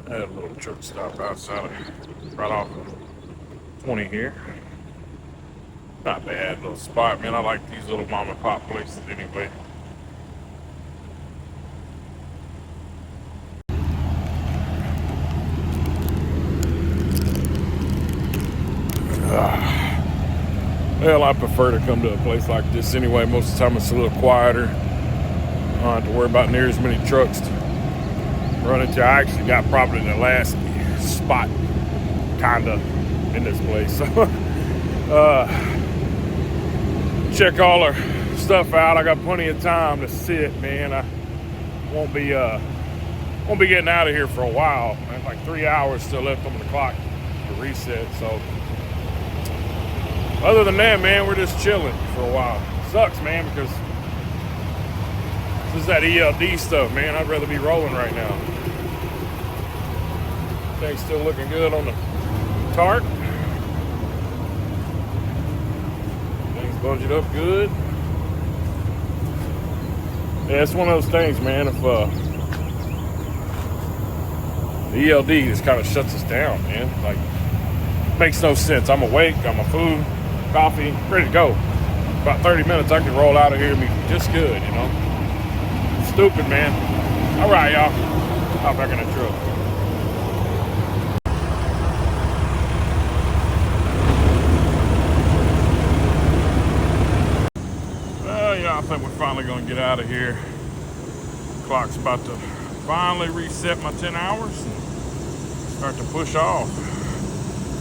I had a little truck stop outside of, right off of 20 here. Not bad little spot, man. I like these little mom and pop places anyway. Well, I prefer to come to a place like this anyway. Most of the time it's a little quieter. I don't have to worry about near as many trucks to run into. I actually got probably the last spot kinda in this place. So check all our stuff out. I got plenty of time to sit, man. I won't be getting out of here for a while. I have like 3 hours still left on the clock to reset. So other than that, man, we're just chilling for a while. Sucks, man, because this is that ELD stuff, man. I'd rather be rolling right now. Things still looking good on the tarp. Things budget up good. Yeah, it's one of those things, man. If the ELD just kind of shuts us down, man. Like, makes no sense. I'm awake, got my food, coffee, ready to go. About 30 minutes, I can roll out of here and be just good, you know. Stupid, man. All right, y'all. Hop back in the truck. Well, yeah, I think we're finally going to get out of here. Clock's about to finally reset my 10 hours and start to push off.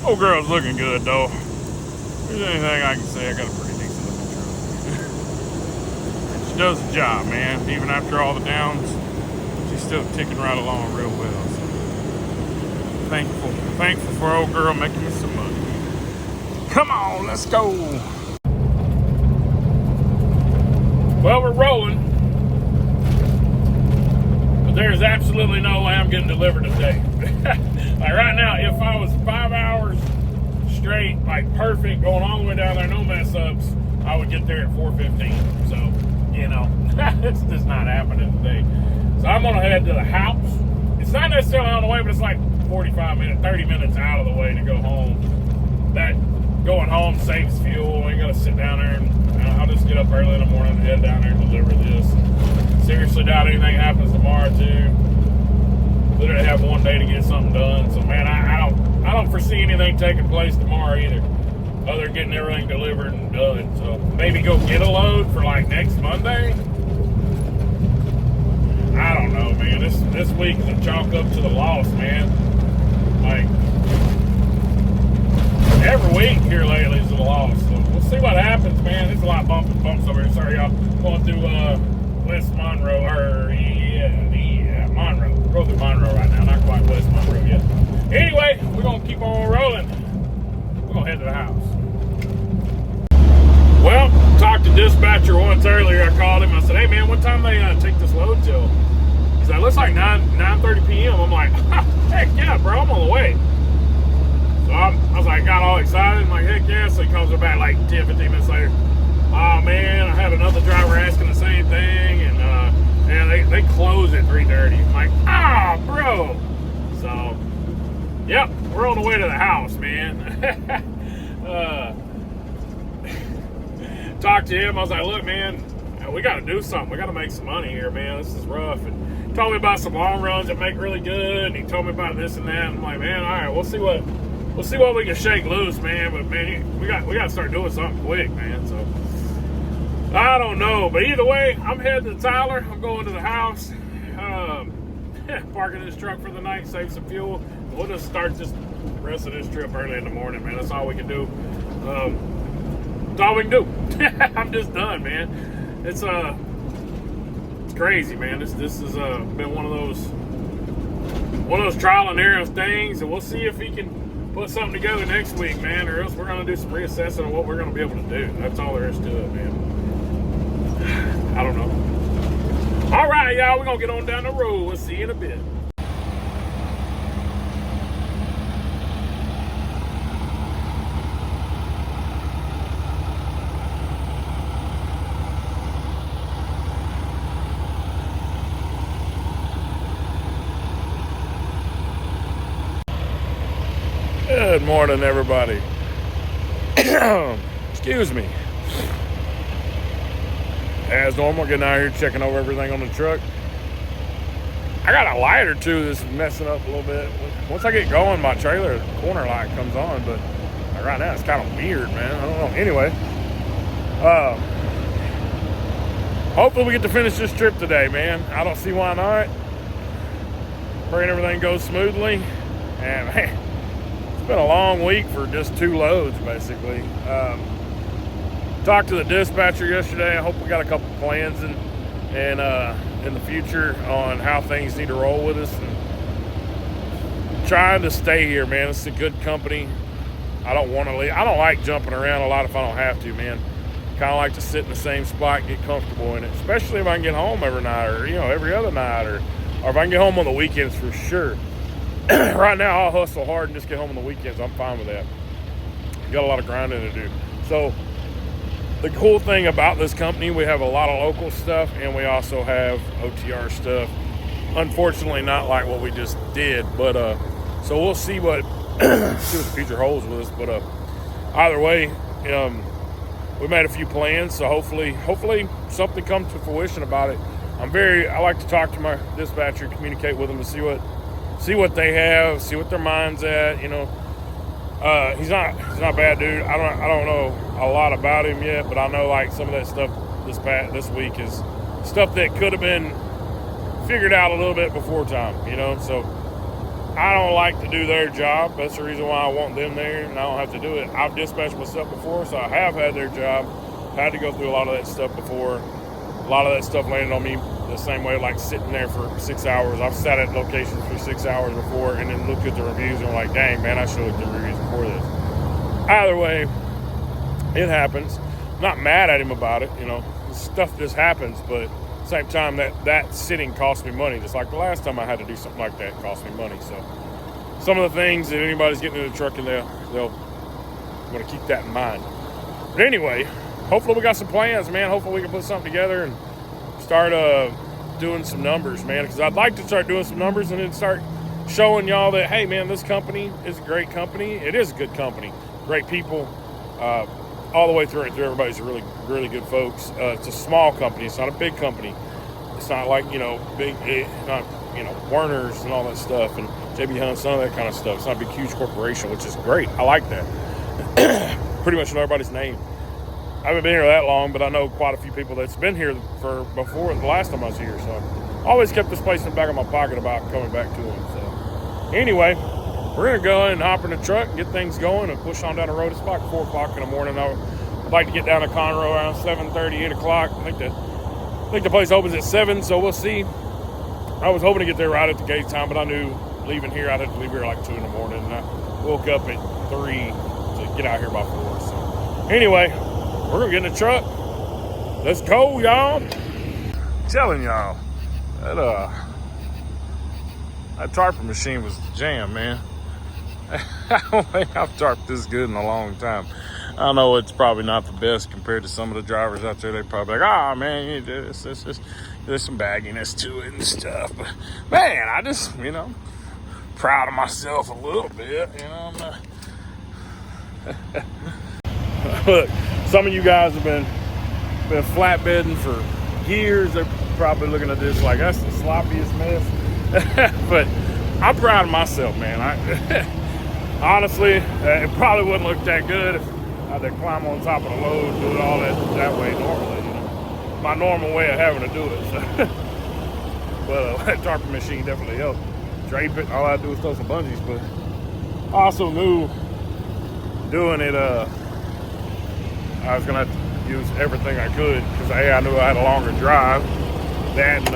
Old girl's looking good, though. If there's anything I can say, I got a pretty decent looking truck. She does the job, man. Even after all the downs, she's still ticking right along real well. So thankful for old girl making me some money. Come on, let's go. Well, we're rolling. But there's absolutely no way I'm getting delivered today. Like right now, if I was 5 hours straight, like perfect, going all the way down there, no mess ups, I would get there at 4:15. So, you know, it's just not happening today. So I'm gonna head to the house. It's not necessarily on the way, but it's like 45 minutes, 30 minutes out of the way to go home. That going home saves fuel. I ain't gotta sit down there and I'll just get up early in the morning and head down there and deliver this. Seriously doubt anything happens tomorrow too. Literally have one day to get something done. So man, I don't foresee anything taking place tomorrow either, other than getting everything delivered and done. So maybe go get a load for like next Monday. I don't know, man. This week is a chalk up to the loss, man. Like every week here lately is a loss. So we'll see what happens, man. There's a lot of bumps over here. Sorry, y'all. Going through West Monroe, Monroe. Go through Monroe right now, not quite West Monroe yet. Anyway, we're gonna keep on rolling. We're gonna head to the house. Well, talked to dispatcher once earlier. I called him. I said, "Hey man, what time they take this load till?" He said, "It looks like 9:30 p.m." I'm like, "Heck yeah, bro! I'm on the way." So I was like, got all excited. I'm like, "Heck yeah!" So he comes back like 10, 15 minutes later. "Oh man, I had another driver asking the same thing, and they close at 3:30. I'm like, bro. So, yep, we're on the way to the house, man. Talked to him. I was like, look, man, we got to do something. We got to make some money here, man. This is rough. And he told me about some long runs that make really good. And he told me about this and that. And I'm like, man, all right, we'll see what we can shake loose, man. But man, we got to start doing something quick, man. So. I don't know, but either way, I'm heading to Tyler. I'm going to the house, parking this truck for the night, save some fuel. We'll just start this rest of this trip early in the morning, man. That's all we can do. That's all we can do. I'm just done, man. It's crazy, man. This has been one of those trial and error things, and we'll see if he can put something together next week, man, or else we're going to do some reassessing of what we're going to be able to do. That's all there is to it, man. I don't know. All right, y'all, we're going to get on down the road. We'll see you in a bit. Good morning, everybody. Excuse me. As normal, getting out here checking over everything on the truck. I got a light or two that's messing up a little bit. Once I get going, my trailer corner light comes on, but right now it's kind of weird, man. I don't know. Anyway, hopefully we get to finish this trip today, man. I don't see why not. Praying everything goes smoothly. And man, it's been a long week for just 2 loads, basically. Talked to the dispatcher yesterday. I hope we got a couple plans in the future on how things need to roll with us. And trying to stay here, man. It's a good company. I don't want to leave. I don't like jumping around a lot if I don't have to, man. Kind of like to sit in the same spot and get comfortable in it, especially if I can get home every night or, every other night or if I can get home on the weekends for sure. Right now, I'll hustle hard and just get home on the weekends. I'm fine with that. Got a lot of grinding to do. So the cool thing about this company, we have a lot of local stuff and we also have OTR stuff. Unfortunately, not like what we just did, but so we'll see what the future holds with us. But either way, we made a few plans, so hopefully something comes to fruition about it. I like to talk to my dispatcher, communicate with them to see what they have, see what their mind's at. He's not a bad dude. I don't know a lot about him yet, but I know like some of that stuff this week is stuff that could have been figured out a little bit before time, so I don't like to do their job. That's the reason why I want them there, and I don't have to do it. I've dispatched myself before, so I have had their job. Had to go through a lot of that stuff before. A lot of that stuff landed on me the same way, like sitting there for 6 hours. I've sat at locations for 6 hours before and then looked at the reviews and I'm like, dang, man, I should have looked at the reviews before this. Either way, it happens. I'm not mad at him about it, Stuff just happens, but at the same time, that sitting cost me money. Just like the last time I had to do something like that, it cost me money. So some of the things that anybody's getting in the truck and they'll want to keep that in mind. But anyway, hopefully we got some plans, man. Hopefully we can put something together and start doing some numbers, man. Because I'd like to start doing some numbers and then start showing y'all that, hey, man, this company is a great company. It is a good company. Great people. All the way through it. Everybody's really, really good folks. It's a small company. It's not a big company. It's not like, Werner's and all that stuff and JB Hunt's, none of that kind of stuff. It's not a big, huge corporation, which is great. I like that. Pretty much know everybody's name. I haven't been here that long, but I know quite a few people that's been here for before the last time I was here. So I always kept this place in the back of my pocket about coming back to them. So anyway, we're going to go and hop in the truck and get things going and push on down the road. It's like 4 o'clock in the morning. I'd like to get down to Conroe around 7:30, 8 o'clock. I think the place opens at 7, so we'll see. I was hoping to get there right at the gate time, but I knew leaving here, I'd have to leave here like 2 in the morning. And I woke up at 3 to get out here by 4. So anyway, we're going to get in the truck. Let's go, y'all. I'm telling y'all, that tarping machine was jammed, man. I don't think I've tarped this good in a long time. I know it's probably not the best compared to some of the drivers out there. They're probably like, man, there's some bagginess to it and stuff. But, man, I just, proud of myself a little bit, Look, some of you guys have been flatbedding for years. They're probably looking at this like, that's the sloppiest mess. But I'm proud of myself, man. Honestly, it probably wouldn't look that good if I had to climb on top of the load and do it all that way normally, My normal way of having to do it. So. But that tarping machine definitely helped. Drape it, all I had to do was throw some bungees. But I also knew doing it, I was going to have to use everything I could because I knew I had a longer drive. That and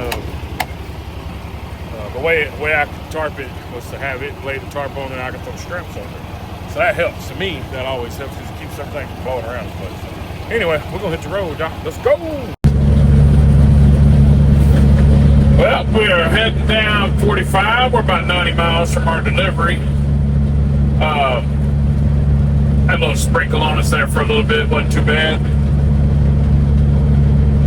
the way I could tarp it was to have it lay the tarp on and I could throw straps on it. So that helps. To me, that always helps because it keeps everything from blowing around the place. So anyway, we're going to hit the road, y'all. Let's go! Well, we're heading down 45. We're about 90 miles from our delivery. Had a little sprinkle on us there for a little bit. Wasn't too bad.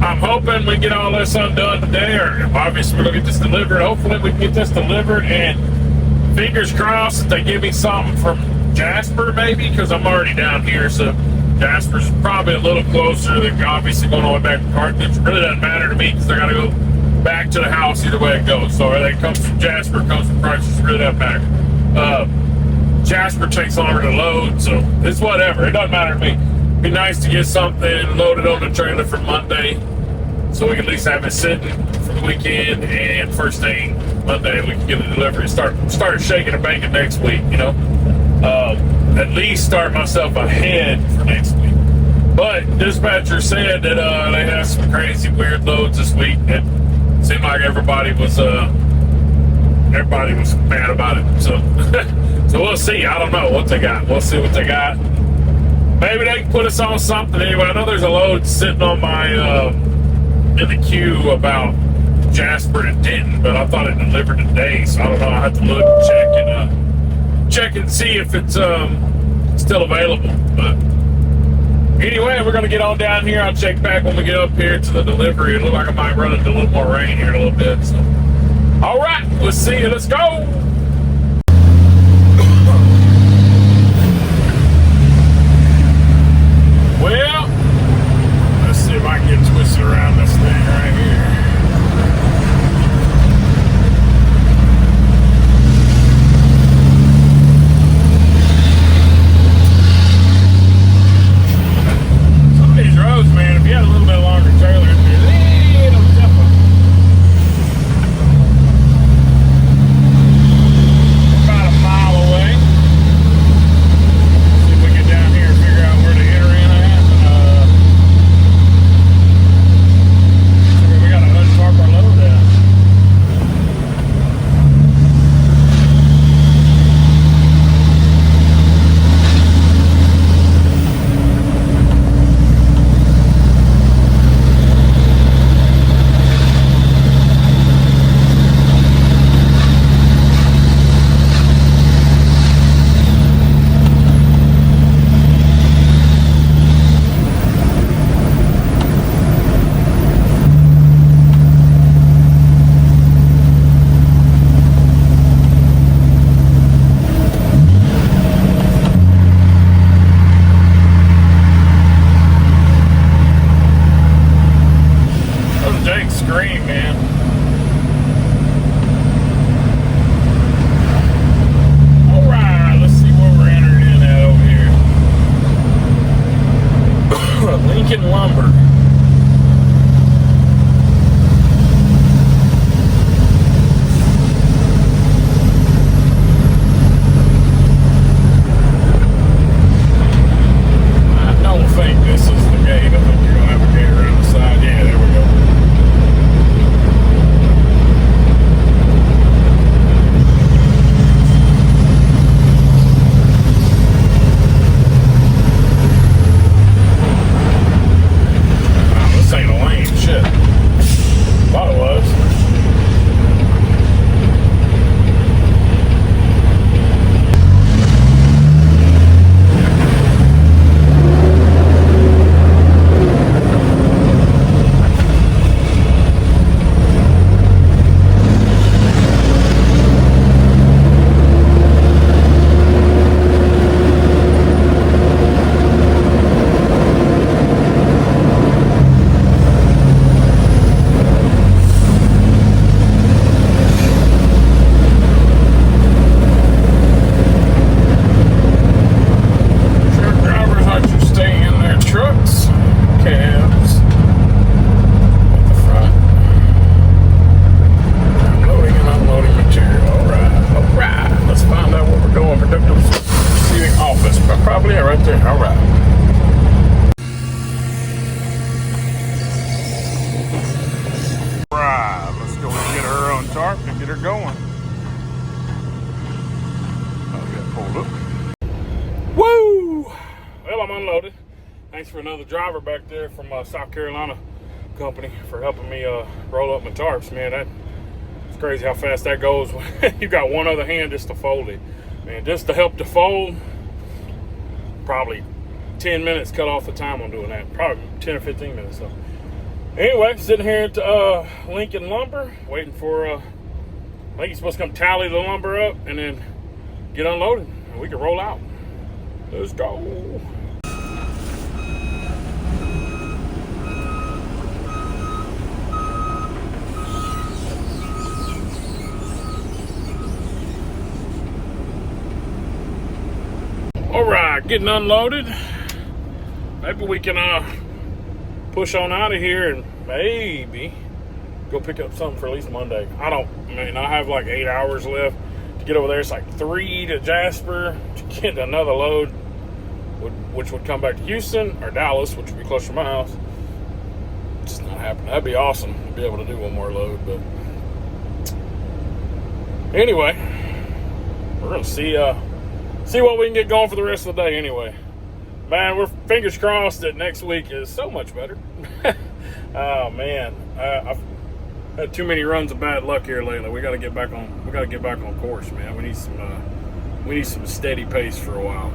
I'm hoping we get all this undone today, or obviously we're going to get this delivered. Hopefully we can get this delivered, and fingers crossed that they give me something from Jasper maybe, because I'm already down here, so Jasper's probably a little closer than obviously going all the way back to Carthage. It really doesn't matter to me because I got to go back to the house either way it goes. So whether it comes from Jasper, comes from Price, it really doesn't matter. Jasper takes longer to load, so it's whatever. It doesn't matter to me. It'd be nice to get something loaded on the trailer for Monday, so we can at least have it sitting for the weekend, and first thing Monday we can get a delivery. Start shaking and baking next week, you know. At least start myself ahead for next week. But dispatcher said that they had some crazy weird loads this week, and it seemed like everybody was mad about it. So so we'll see. I don't know what they got. We'll see what they got. Maybe they can put us on something anyway. I know there's a load sitting on my in the queue about Jasper and Denton, but I thought it delivered today, so I don't know. I have to look and check and see if it's still available. But anyway, we're gonna get on down here. I'll check back when we get up here to the delivery. It looks like I might run into a little more rain here in a little bit. So, all right, let's see you. Let's go. Well, let's see if I can get twisted around this thing right here. Roads, man, if you had a little bit longer trailer, it'd be a little tougher. About a mile away. See if we get down here and figure out where to enter in at. We gotta untarp our load down. Scream, man. All right, let's see what we're entering in at over here. Lincoln Lumber. I don't think this is the gate. I think you're gonna have a gate around the side. Yeah, there we go. And get her going. I'll get pulled up. Woo! Well, I'm unloaded. Thanks for another driver back there from South Carolina company for helping me roll up my tarps, man. It's crazy how fast that goes when you got one other hand just to fold it. Man, just to help to fold, probably 10 minutes cut off the time on doing that. Probably 10 or 15 minutes. So anyway, sitting here at Lincoln Lumber, waiting for I think he's supposed to come tally the lumber up and then get unloaded and we can roll out. Let's go. All right, getting unloaded. Maybe we can push on out of here and maybe go pick up something for at least Monday. I have like 8 hours left to get over there. It's like 3 to Jasper to get another load, which would come back to Houston or Dallas, which would be closer to my house. It's not happening. That'd be awesome to be able to do one more load, but anyway, we're gonna see what we can get going for the rest of the day. Anyway, man, we're fingers crossed that next week is so much better. Oh man, I've had too many runs of bad luck here lately. We got to get back on. We got to get back on course, man. We need some steady pace for a while.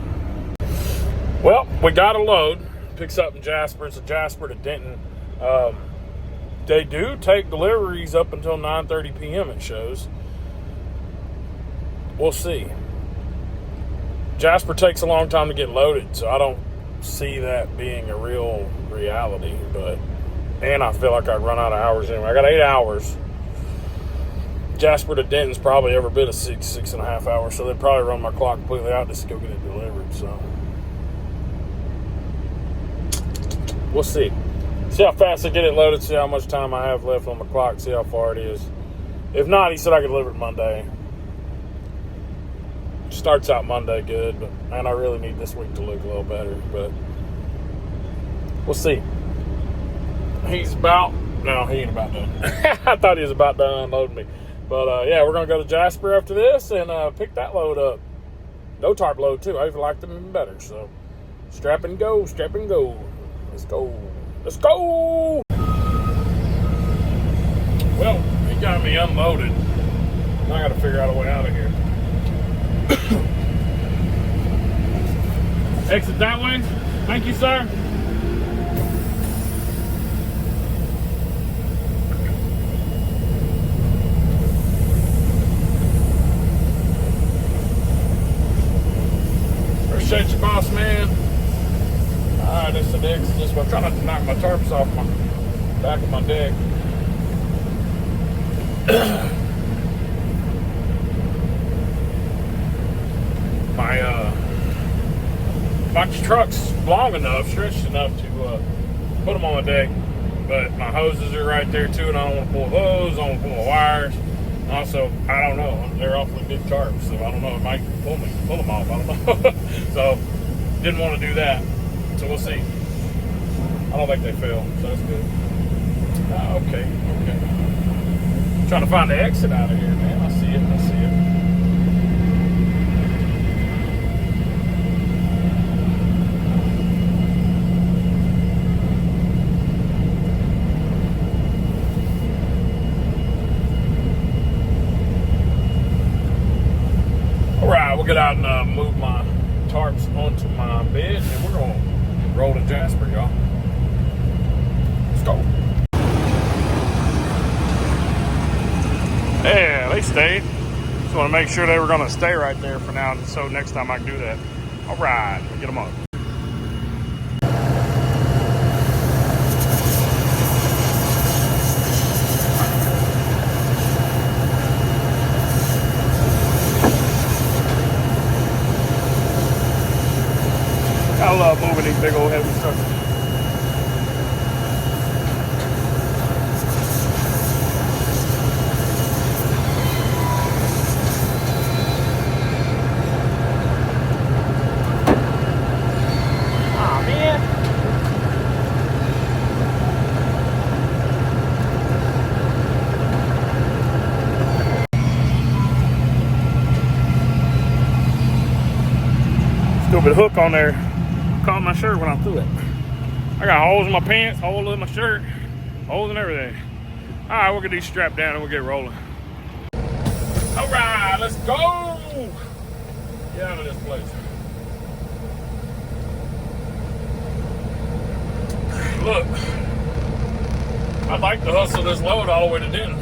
Well, we got a load. Picks up in Jasper. It's a Jasper to Denton. They do take deliveries up until 9:30 p.m. It shows. We'll see. Jasper takes a long time to get loaded, so I don't see that being a real reality. And I feel like I'd run out of hours anyway. I got 8 hours. Jasper to Denton's probably every bit of 6.5 hours, so they'd probably run my clock completely out just to go get it delivered. So we'll see. See how fast I get it loaded, see how much time I have left on the clock, see how far it is. If not, he said I could deliver it Monday. Starts out Monday good, but man, I really need this week to look a little better, but we'll see. He ain't about done. I thought he was about done unloading me. But yeah, we're going to go to Jasper after this and pick that load up. No tarp load too. I even like them even better. So strap and go, strap and go. Let's go. Let's go. Well, he got me unloaded. Now I got to figure out a way out of here. Exit that way. Thank you, sir. Appreciate you, boss man. Alright, this is the exit. I'm trying not to knock my tarps off my back of my deck. My truck's long enough, stretched enough to put them on the deck, but my hoses are right there too, and I don't want to pull those. I don't want to pull my wires. Also, I don't know. They're awfully big tarps, so I don't know. It might pull them off. I don't know. So didn't want to do that. So we'll see. I don't think they fail, so that's good. Okay. Trying to find the exit out of here, man. I see it. We'll get out and move my tarps onto my bed, and we're going to roll to Jasper, y'all. Let's go. Yeah, they stayed. Just want to make sure they were going to stay right there for now, so next time I can do that. All right, get them up. I love moving these big old heavy structures. Aw, man. Stupid hook on there. Caught my shirt when I threw it. I got holes in my pants, holes in my shirt, holes in everything. All right, we'll get these strapped down and we'll get rolling. All right, let's go. Get out of this place. Look, I'd like to hustle this load all the way to Denton.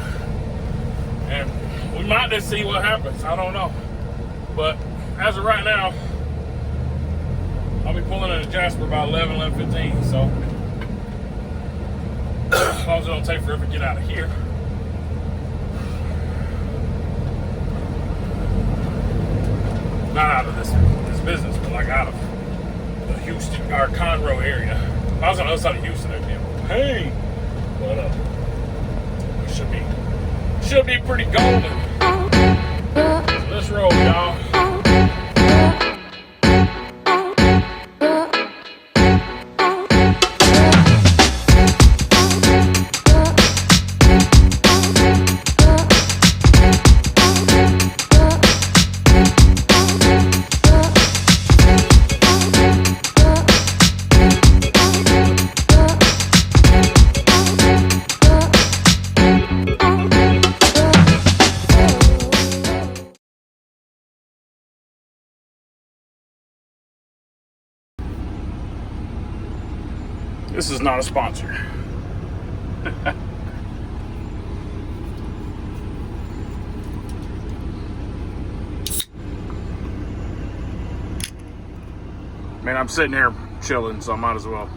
And we might just see what happens. I don't know. But as of right now, I'll be pulling into Jasper about 11:15. So as long as it don't take forever to get out of here. Not out of this business, but like out of the Houston or Conroe area. If I was on the other side of Houston, I'd be able to hey. But it should be pretty golden. So let's roll, y'all. This is not a sponsor. Man, I'm sitting here chilling, so I might as well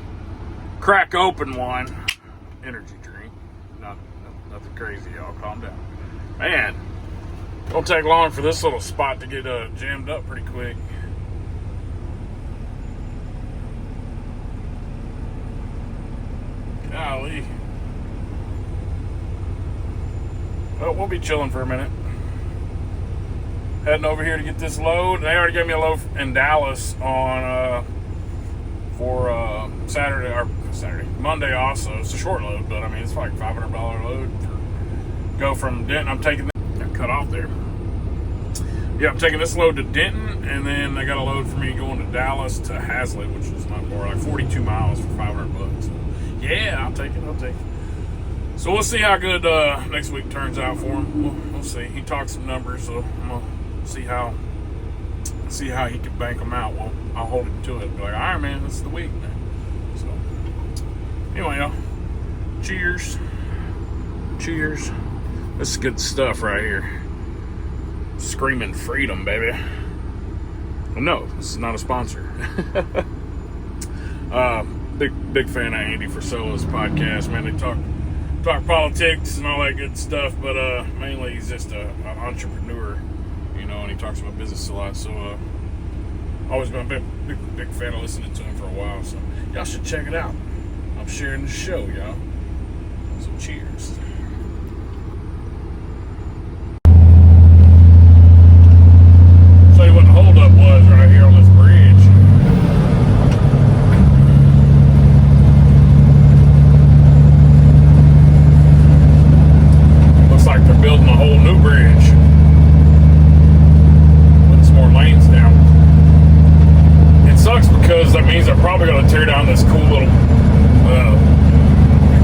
crack open one. Energy drink. Nothing crazy, y'all. Calm down. Man, don't take long for this little spot to get jammed up pretty quick. Golly. Well, we'll be chilling for a minute. Heading over here to get this load. They already gave me a load in Dallas on for Monday also. It's a short load, but I mean it's like $500 load for go from Denton. I'm taking got cut off there. Yeah, I'm taking this load to Denton, and then they got a load for me going to Dallas to Hazlitt, which is not more like 42 miles for $500. So, yeah, I'll take it. So we'll see how good next week turns out for him. We'll see. He talked some numbers, so I'm gonna see how he can bank them out. Well, I'll hold him to it. Be like, all right, man, this is the week, man. So anyway, y'all, cheers. This is good stuff right here. Screaming freedom, baby. No, this is not a sponsor. Big fan of Andy Frisella's podcast, man. They talk politics and all that good stuff, but mainly he's just an entrepreneur, you know, and he talks about business a lot. So always been a big fan of listening to him for a while. So y'all should check it out. I'm sharing the show, y'all. So cheers. Tell you what the holdup was right here on this bridge. Looks like they're building a whole new bridge. Putting some more lanes down. It sucks because that means they're probably going to tear down this cool little,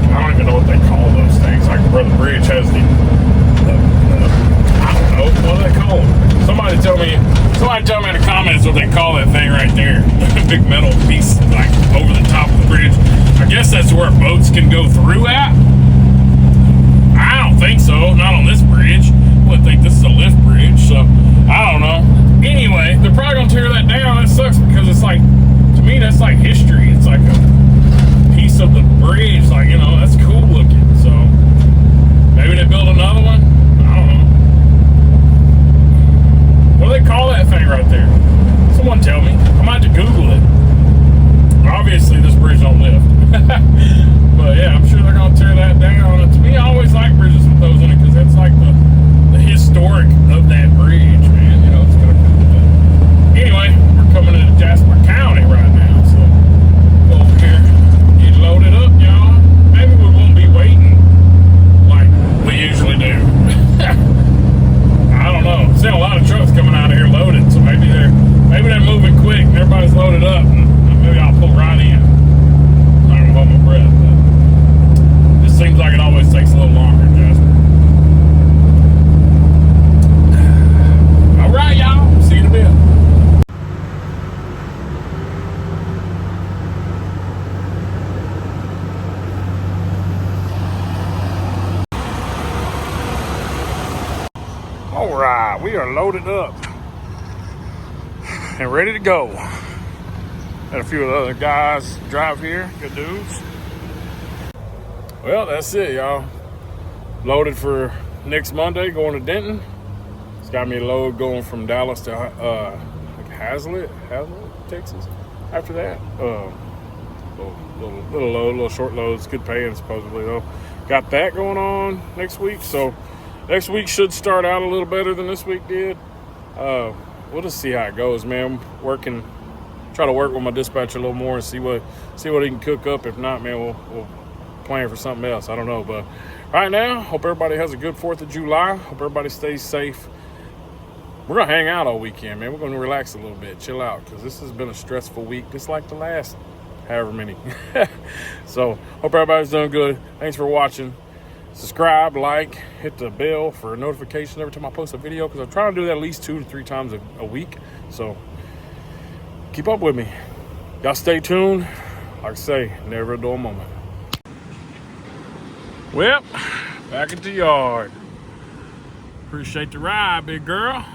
I don't even know what they call those things. Like where the bridge has I don't know, what do they call them? Somebody tell me in the comments what they call that thing right there. Big metal piece like over the top of the bridge. I guess that's where boats can go through at. I don't think so. Not on this bridge. I would think this is a lift bridge, so I don't know. Anyway, they're probably gonna tear that down. That sucks because it's like, to me, that's like history. It's like a piece of the bridge. Like, you know, that's cool looking. So maybe they build another one. I don't know. What do they call that thing right there? Someone tell me. I might have to Google it. Obviously, this bridge don't lift. But yeah, I'm sure they're going to tear that down. And to me, I always like bridges with those in it because that's like the historic of that bridge, man. You know, it's kind of cool. But anyway, we're coming into Jasper County right now. So go over here, get loaded up, y'all. Maybe we won't be waiting like we usually do. I don't know. See a lot of trucks coming out of here loaded, so maybe they're moving quick and everybody's loaded up, and maybe I'll pull right in. I'm not gonna hold my breath, but it just seems like it always takes a little longer, Jasper. All right, y'all. See you in a bit. All right, we are loaded up and ready to go. Had a few of the other guys drive here, good dudes. Well, that's it, y'all. Loaded for next Monday, going to Denton. It's got me a load going from Dallas to Hazlet, Texas. After that, little load, little short loads, good paying supposedly though. Got that going on next week, so next week should start out a little better than this week did. We'll just see how it goes, man. Try to work with my dispatcher a little more and see what he can cook up. If not, man, we'll plan for something else. I don't know, but right now, hope everybody has a good 4th of July. Hope everybody stays safe. We're gonna hang out all weekend, man. We're gonna relax a little bit, chill out, because this has been a stressful week, just like the last however many. So hope everybody's doing good. Thanks for watching. Subscribe, like, hit the bell for notifications every time I post a video, because I'm trying to do that at least 2 to 3 times a week. So keep up with me. Y'all stay tuned. Like I say, never a dull moment. Well, back at the yard. Appreciate the ride, big girl.